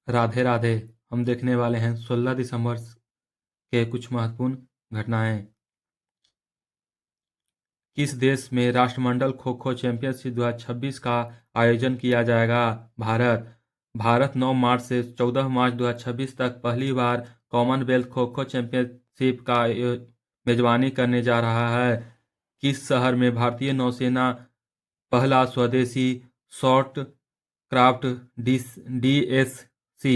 राधे राधे। हम देखने वाले हैं 16 दिसंबर के कुछ महत्वपूर्ण घटनाएं। किस देश में राष्ट्रमंडल खो खो चैंपियनशिप 2026 का आयोजन किया जाएगा? भारत। भारत 9 मार्च से 14 मार्च 2026 तक पहली बार कॉमनवेल्थ खो खो चैंपियनशिप का मेजबानी करने जा रहा है। किस शहर में भारतीय नौसेना पहला स्वदेशी short craft DSC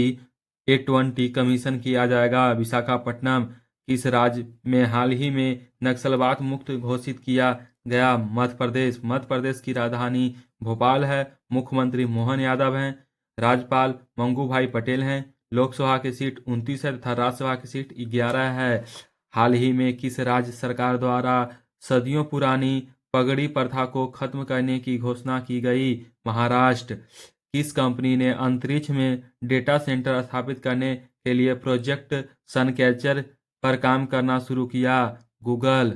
A20 commission किया जाएगा? विशाखापट्टनम। किस राज्य में हाल ही में नक्सलवाद मुक्त घोषित किया गया? मध्य प्रदेश। मध्य प्रदेश की राजधानी भोपाल है। मुख्यमंत्री मोहन यादव हैं। राज्यपाल मंगू भाई पटेल हैं। लोकसभा की सीट 29 है तथा राज्यसभा की सीट 11 है। हाल ही में किस राज्य सरकार द्वारा सदियों पुरानी पगड़ी प्रथा को खत्म करने की घोषणा की गई? महाराष्ट्र। किस कंपनी ने अंतरिक्ष में डेटा सेंटर स्थापित करने के लिए प्रोजेक्ट सनकैचर पर काम करना शुरू किया? गूगल।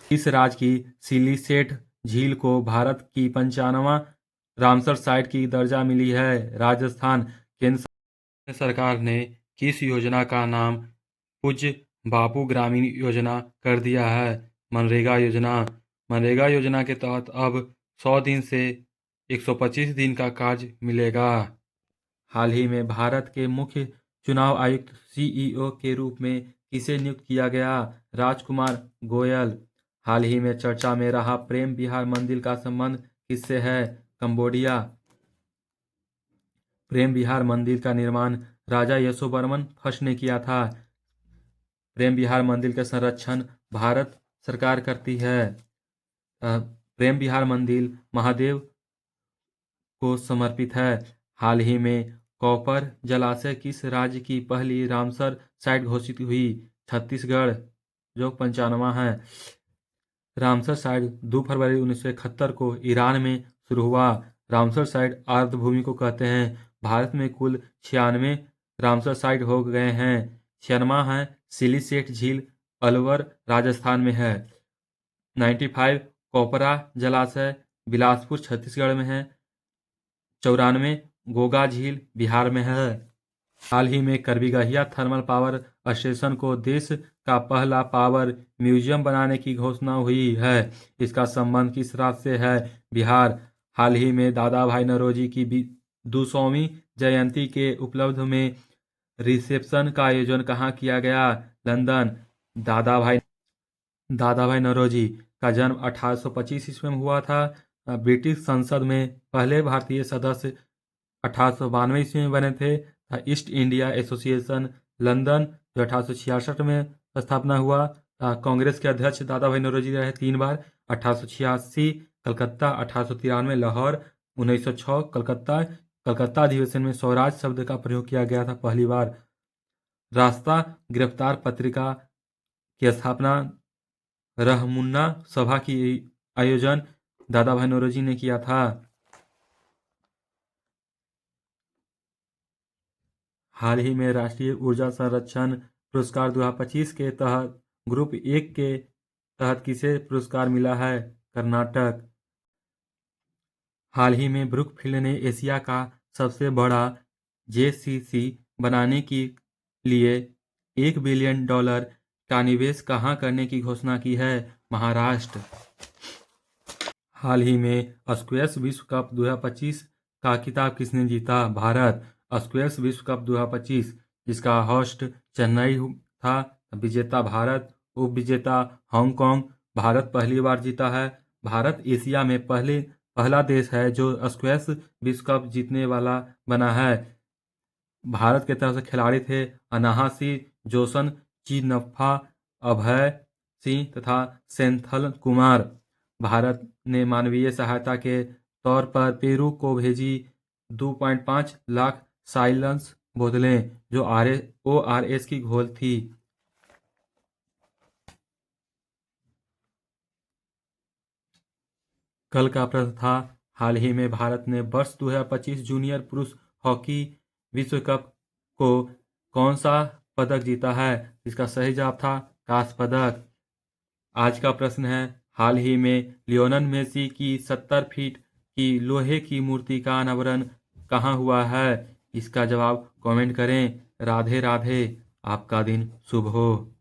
किस राज्य की सिलिसेट झील को भारत की 95वां रामसर साइट की दर्जा मिली है? राजस्थान। केंद्र सरकार ने किस योजना का नाम पूज्य बापू ग्रामीण योजना कर दिया है? मनरेगा योजना। मनरेगा योजना के तहत अब 100 दिन से 125 दिन का कार्य मिलेगा। हाल ही में भारत के मुख्य चुनाव आयुक्त CEO के रूप में किसे नियुक्त किया गया? राजकुमार गोयल। हाल ही में चर्चा में रहा प्रेम विहार मंदिर का संबंध किससे है? कंबोडिया। प्रेम विहार मंदिर का निर्माण राजा यशोवर्मन फर्स्ट ने किया था। प्रेम विहार मंदिर का संरक्षण भारत सरकार करती है। प्रेम विहार मंदिर महादेव को समर्पित है। हाल ही में कॉपर जलाशय किस राज्य की पहली रामसर साइट घोषित हुई? छत्तीसगढ़, जो 95वां है। रामसर साइट 2 फरवरी 1971 को ईरान में शुरू हुआ। रामसर साइट आर्द्रभूमि को कहते हैं। भारत में कुल 96 रामसर साइट हो गए हैं। 96वां है सिलिसेट झील, अलवर राजस्थान में है। 95 कोपरा जलाशय बिलासपुर छत्तीसगढ़ में है। 94 गोगा झील बिहार में है। हाल ही में करबिगहिया थर्मल पावर स्टेशन को देश का पहला पावर म्यूजियम बनाने की घोषणा हुई है। इसका संबंध किस राज्य से है? बिहार। हाल ही में दादा भाई नौरोजी की 200वीं जयंती के उपलक्ष्य में रिसेप्शन का आयोजन कहाँ किया गया? लंदन। दादा भाई नौरोजी का जन्म 1825 ईस्वी में हुआ था। ब्रिटिश संसद में पहले भारतीय सदस्य 1892 ईस्वी में बने थे। ईस्ट इंडिया एसोसिएशन लंदन जो 1866 में स्थापना हुआ। कांग्रेस के अध्यक्ष दादा भाई नौरोजी रहे 3 बार। 1886 कलकत्ता, 1893 लाहौर, 1906 कलकत्ता। कलकत्ता अधिवेशन में स्वराज शब्द का प्रयोग किया गया था पहली बार। रास्ता गिरफ्तार पत्रिका की स्थापना रहमुन्ना सभा की आयोजन दादा भाई नौरोजी ने किया था। हाल ही में राष्ट्रीय ऊर्जा संरक्षण पुरस्कार 2025 के तहत ग्रुप 1 के तहत किसे पुरस्कार मिला है? कर्नाटक। हाल ही में ब्रुकफील्ड ने एशिया का सबसे बड़ा JCC बनाने के लिए $1 बिलियन का निवेश कहाँ करने की घोषणा की है? महाराष्ट्र। हाल ही में स्क्वैश विश्व कप 2025 का खिताब किसने जीता? भारत। स्क्वैश विश्व कप 2025 जिसका होस्ट चेन्नई था, विजेता भारत, उप विजेता हांगकांग। भारत पहली बार जीता है। भारत एशिया में पहला देश है जो स्क्वैश विश्व कप जीतने वाला बना है। भारत के तरफ से खिलाड़ी थे अनाहा सिंह, जोसन चिन्नप्पा, अभय सिंह तथा सेंथल कुमार। भारत ने मानवीय सहायता के तौर पर पेरू को भेजी 2.5 लाख साइलेंस बोतलें जो ORS की घोल थी। कल का प्रश्न था हाल ही में भारत ने वर्ष 2025 जूनियर पुरुष हॉकी विश्व कप को कौन सा पदक जीता है? इसका सही जवाब था कांस्य पदक। आज का प्रश्न है हाल ही में लियोनेल मेसी की 70 फीट की लोहे की मूर्ति का अनावरण कहाँ हुआ है? इसका जवाब कमेंट करें। राधे राधे। आपका दिन शुभ हो।